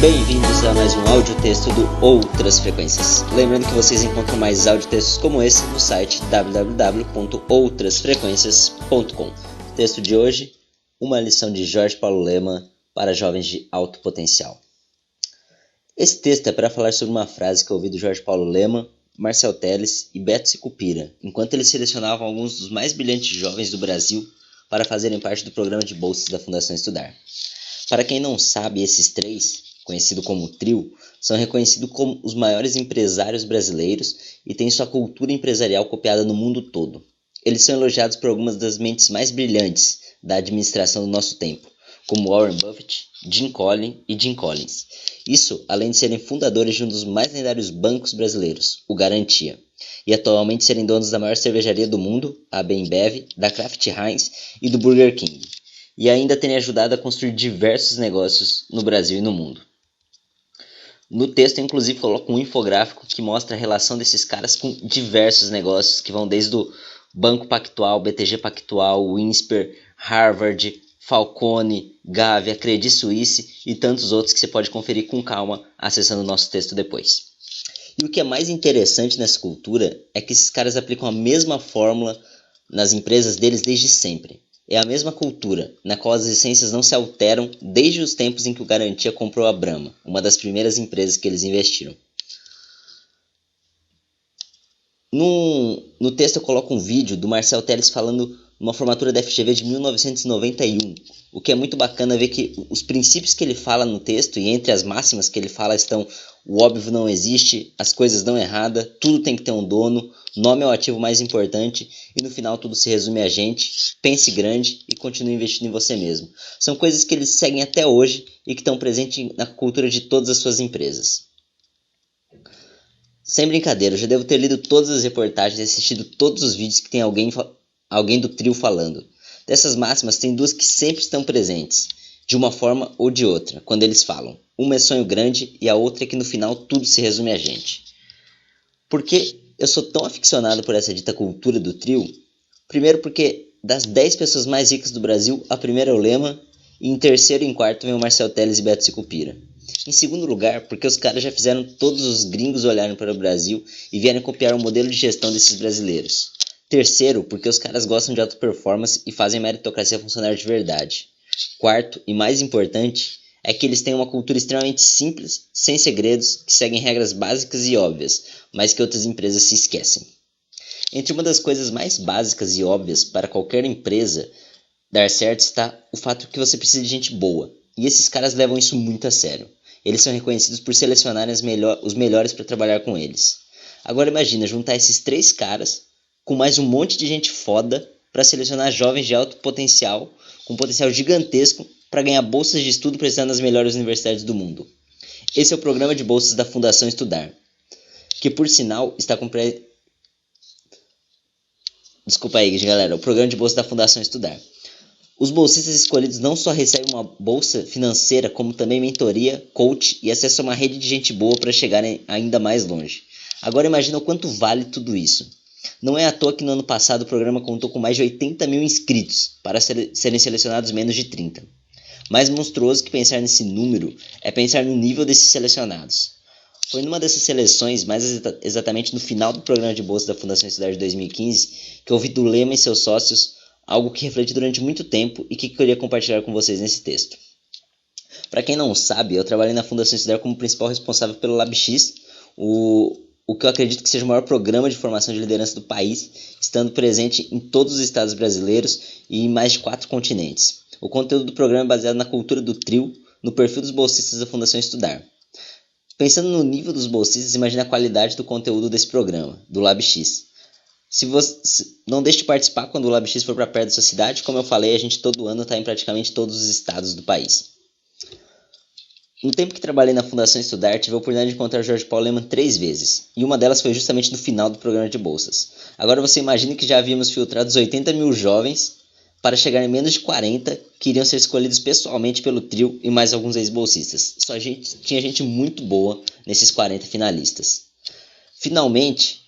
Bem-vindos a mais um áudio texto do Outras Frequências. Lembrando que vocês encontram mais áudio textos como esse no site www.outrasfrequências.com. Texto de hoje, uma lição de Jorge Paulo Lemann para jovens de alto potencial. Esse texto é para falar sobre uma frase que eu ouvi do Jorge Paulo Lemann, Marcel Telles e Beto Sicupira, enquanto eles selecionavam alguns dos mais brilhantes jovens do Brasil para fazerem parte do programa de bolsas da Fundação Estudar. Para quem não sabe, esses três, conhecido como trio, são reconhecidos como os maiores empresários brasileiros e têm sua cultura empresarial copiada no mundo todo. Eles são elogiados por algumas das mentes mais brilhantes da administração do nosso tempo, como Warren Buffett, Jim Collins. Isso além de serem fundadores de um dos mais lendários bancos brasileiros, o Garantia, e atualmente serem donos da maior cervejaria do mundo, a Bembev, da Kraft Heinz e do Burger King, e ainda terem ajudado a construir diversos negócios no Brasil e no mundo. No texto, eu, inclusive, coloco um infográfico que mostra a relação desses caras com diversos negócios que vão desde o Banco Pactual, BTG Pactual, Winsper, Harvard, Falcone, Gávea, Credit Suisse e tantos outros que você pode conferir com calma acessando o nosso texto depois. E o que é mais interessante nessa cultura é que esses caras aplicam a mesma fórmula nas empresas deles desde sempre. É a mesma cultura, na qual as essências não se alteram desde os tempos em que o Garantia comprou a Brahma, uma das primeiras empresas que eles investiram. No texto eu coloco um vídeo do Marcel Telles falando numa formatura da FGV de 1991. O que é muito bacana ver que os princípios que ele fala no texto, e entre as máximas que ele fala estão: o óbvio não existe, as coisas dão errada, tudo tem que ter um dono, nome é o ativo mais importante, e no final tudo se resume a gente, pense grande e continue investindo em você mesmo. São coisas que eles seguem até hoje e que estão presentes na cultura de todas as suas empresas. Sem brincadeira, eu já devo ter lido todas as reportagens e assistido todos os vídeos que tem alguém do trio falando. Dessas máximas, tem duas que sempre estão presentes, de uma forma ou de outra, quando eles falam. Uma é sonho grande e a outra é que no final tudo se resume a gente. Por que eu sou tão aficionado por essa dita cultura do trio? Primeiro porque das 10 pessoas mais ricas do Brasil, a primeira é o Lemann, e em terceiro e em quarto vem o Marcel Telles e Beto Sicupira. Em segundo lugar, porque os caras já fizeram todos os gringos olharem para o Brasil e vierem copiar o modelo de gestão desses brasileiros. Terceiro, porque os caras gostam de alta performance e fazem a meritocracia funcionar de verdade. Quarto, e mais importante, é que eles têm uma cultura extremamente simples, sem segredos, que seguem regras básicas e óbvias, mas que outras empresas se esquecem. Entre uma das coisas mais básicas e óbvias para qualquer empresa dar certo está o fato que você precisa de gente boa, e esses caras levam isso muito a sério. Eles são reconhecidos por selecionarem os melhores para trabalhar com eles. Agora imagina juntar esses três caras com mais um monte de gente foda para selecionar jovens de alto potencial, com potencial gigantesco, para ganhar bolsas de estudo para estudar nas melhores universidades do mundo. Esse é o programa de bolsas da Fundação Estudar, que por sinal está com Desculpa aí, galera, o programa de bolsas da Fundação Estudar. Os bolsistas escolhidos não só recebem uma bolsa financeira, como também mentoria, coach e acesso a uma rede de gente boa para chegarem ainda mais longe. Agora imagina o quanto vale tudo isso. Não é à toa que no ano passado o programa contou com mais de 80 mil inscritos, para serem selecionados menos de 30. Mais monstruoso que pensar nesse número é pensar no nível desses selecionados. Foi numa dessas seleções, mais exatamente no final do programa de bolsa da Fundação Estudar de 2015, que eu ouvi do Lemann e seus sócios algo que refleti durante muito tempo e que queria compartilhar com vocês nesse texto. Para quem não sabe, eu trabalhei na Fundação Estudar como principal responsável pelo LabX, o que eu acredito que seja o maior programa de formação de liderança do país, estando presente em todos os estados brasileiros e em mais de 4 continentes. O conteúdo do programa é baseado na cultura do trio, no perfil dos bolsistas da Fundação Estudar. Pensando no nível dos bolsistas, imagine a qualidade do conteúdo desse programa, do LabX. Se você não deixe de participar quando o LabX for para perto da sua cidade, como eu falei, a gente todo ano está em praticamente todos os estados do país. No tempo que trabalhei na Fundação Estudar, tive a oportunidade de encontrar o Jorge Paulo Lemann 3 vezes, e uma delas foi justamente no final do programa de bolsas. Agora você imagina que já havíamos filtrado os 80 mil jovens para chegar em menos de 40 que iriam ser escolhidos pessoalmente pelo trio e mais alguns ex-bolsistas. Tinha gente muito boa nesses 40 finalistas. Finalmente,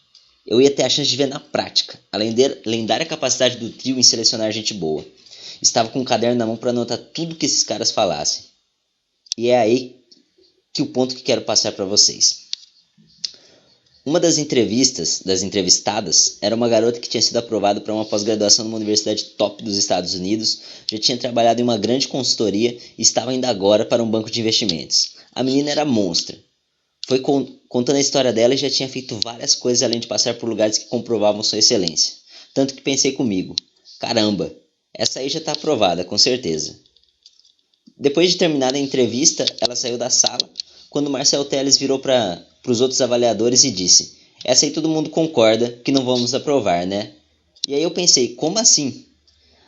eu ia ter a chance de ver na prática a lendária capacidade do trio em selecionar gente boa. Estava com um caderno na mão para anotar tudo que esses caras falassem. E é aí que o ponto que quero passar para vocês. Uma das entrevistadas, era uma garota que tinha sido aprovada para uma pós-graduação numa universidade top dos Estados Unidos, já tinha trabalhado em uma grande consultoria e estava indo agora para um banco de investimentos. A menina era monstra. Foi contando a história dela e já tinha feito várias coisas além de passar por lugares que comprovavam sua excelência. Tanto que pensei comigo, caramba, essa aí já está aprovada, com certeza. Depois de terminar a entrevista, ela saiu da sala, quando Marcel Telles virou para os outros avaliadores e disse: essa aí todo mundo concorda que não vamos aprovar, né? E aí eu pensei, como assim?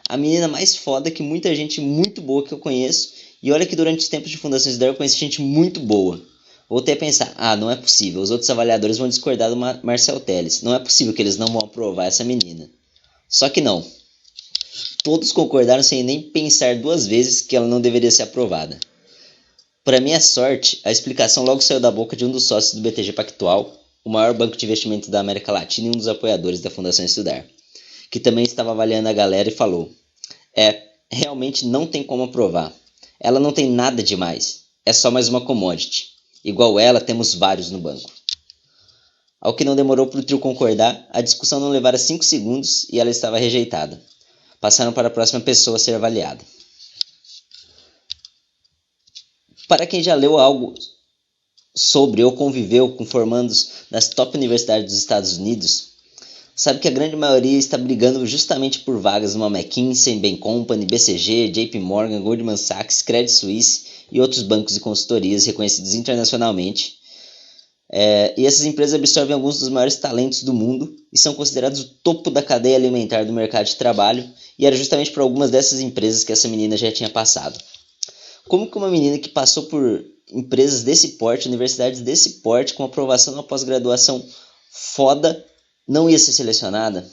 A menina mais foda que muita gente muito boa que eu conheço, e olha que durante os tempos de Fundação Estudar eu conheci gente muito boa. Voltei a pensar, não é possível, os outros avaliadores vão discordar do Marcel Telles, não é possível que eles não vão aprovar essa menina. Só que não. Todos concordaram sem nem pensar duas vezes que ela não deveria ser aprovada. Para minha sorte, a explicação logo saiu da boca de um dos sócios do BTG Pactual, o maior banco de investimentos da América Latina e um dos apoiadores da Fundação Estudar, que também estava avaliando a galera e falou: realmente não tem como aprovar. Ela não tem nada demais, é só mais uma commodity. Igual ela, temos vários no banco. Ao que não demorou para o trio concordar, a discussão não levara 5 segundos e ela estava rejeitada. Passaram para a próxima pessoa a ser avaliada. Para quem já leu algo sobre ou conviveu com formandos das top universidades dos Estados Unidos, sabe que a grande maioria está brigando justamente por vagas numa McKinsey, Bain Company, BCG, JP Morgan, Goldman Sachs, Credit Suisse e outros bancos e consultorias reconhecidos internacionalmente. E essas empresas absorvem alguns dos maiores talentos do mundo e são considerados o topo da cadeia alimentar do mercado de trabalho, e era justamente por algumas dessas empresas que essa menina já tinha passado. Como que uma menina que passou por empresas desse porte, universidades desse porte, com aprovação na pós-graduação foda, não ia ser selecionada?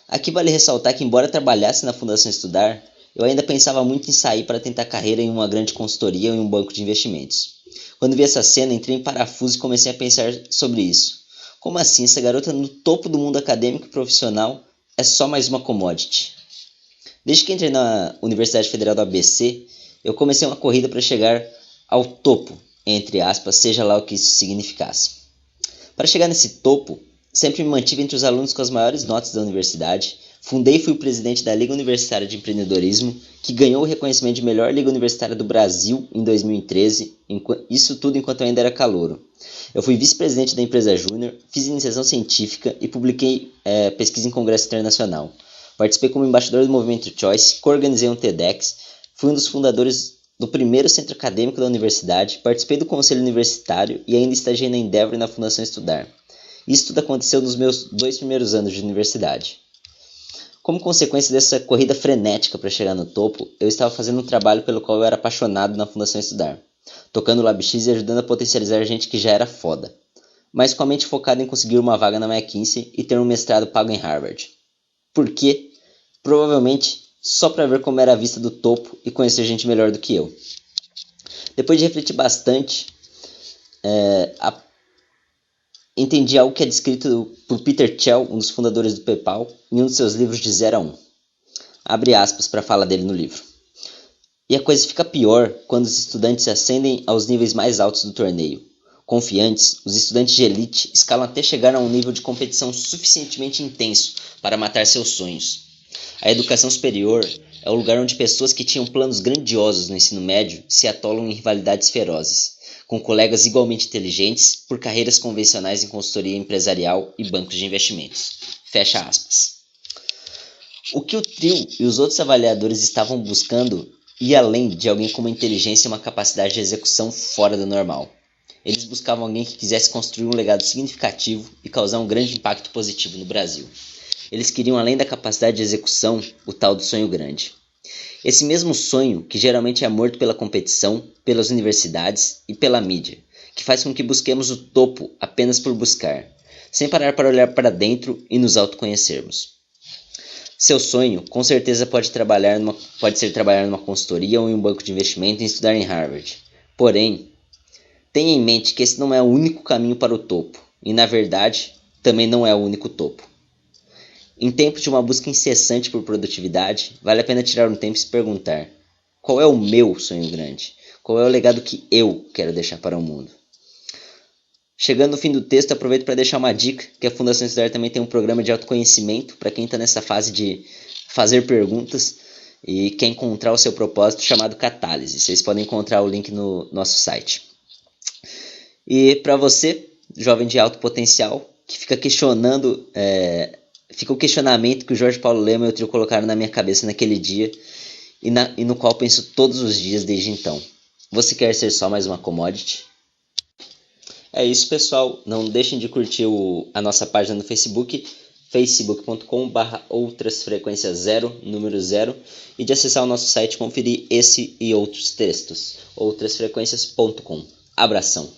Aqui vale ressaltar que, embora trabalhasse na Fundação Estudar, eu ainda pensava muito em sair para tentar carreira em uma grande consultoria ou em um banco de investimentos. Quando vi essa cena, entrei em parafuso e comecei a pensar sobre isso. Como assim? Essa garota no topo do mundo acadêmico e profissional é só mais uma commodity. Desde que entrei na Universidade Federal do ABC, eu comecei uma corrida para chegar ao topo, entre aspas, seja lá o que isso significasse. Para chegar nesse topo, sempre me mantive entre os alunos com as maiores notas da universidade. Fundei e fui o presidente da Liga Universitária de Empreendedorismo, que ganhou o reconhecimento de melhor Liga Universitária do Brasil em 2013, isso tudo enquanto eu ainda era calouro. Eu fui vice-presidente da empresa Júnior, fiz iniciação científica e publiquei pesquisa em congresso internacional. Participei como embaixador do movimento Choice, coorganizei um TEDx, fui um dos fundadores do primeiro centro acadêmico da universidade, participei do conselho universitário e ainda estagiei na Endeavor e na Fundação Estudar. Isso tudo aconteceu nos meus 2 primeiros anos de universidade. Como consequência dessa corrida frenética para chegar no topo, eu estava fazendo um trabalho pelo qual eu era apaixonado na Fundação Estudar, tocando o LabX e ajudando a potencializar gente que já era foda, mas com a mente focada em conseguir uma vaga na McKinsey e ter um mestrado pago em Harvard. Por quê? Provavelmente só para ver como era a vista do topo e conhecer gente melhor do que eu. Depois de refletir bastante, entendi algo que é descrito por Peter Thiel, um dos fundadores do PayPal, em um de seus livros de 0 a 1. Abre aspas para a fala dele no livro. E a coisa fica pior quando os estudantes ascendem aos níveis mais altos do torneio. Confiantes, os estudantes de elite escalam até chegar a um nível de competição suficientemente intenso para matar seus sonhos. A educação superior é o lugar onde pessoas que tinham planos grandiosos no ensino médio se atolam em rivalidades ferozes, com colegas igualmente inteligentes por carreiras convencionais em consultoria empresarial e bancos de investimentos. Fecha aspas. O que o trio e os outros avaliadores estavam buscando ia além de alguém com uma inteligência e uma capacidade de execução fora do normal. Eles buscavam alguém que quisesse construir um legado significativo e causar um grande impacto positivo no Brasil. Eles queriam, além da capacidade de execução, o tal do sonho grande. Esse mesmo sonho, que geralmente é morto pela competição, pelas universidades e pela mídia, que faz com que busquemos o topo apenas por buscar, sem parar para olhar para dentro e nos autoconhecermos. Seu sonho, com certeza, pode ser trabalhar numa consultoria ou em um banco de investimento e estudar em Harvard. Porém, tenha em mente que esse não é o único caminho para o topo, e, na verdade, também não é o único topo. Em tempos de uma busca incessante por produtividade, vale a pena tirar um tempo e se perguntar: qual é o meu sonho grande? Qual é o legado que eu quero deixar para o mundo? Chegando no fim do texto, aproveito para deixar uma dica, que a Fundação Estudar também tem um programa de autoconhecimento para quem está nessa fase de fazer perguntas e quer encontrar o seu propósito, chamado Catálise. Vocês podem encontrar o link no nosso site. E para você, jovem de alto potencial, que fica questionando, fica o questionamento que o Jorge Paulo Lema e o trio colocaram na minha cabeça naquele dia e no qual penso todos os dias desde então. Você quer ser só mais uma commodity? É isso, pessoal. Não deixem de curtir a nossa página no Facebook, facebook.com/outrasfrequências0, número 0, e de acessar o nosso site e conferir esse e outros textos, outrasfrequências.com. Abração!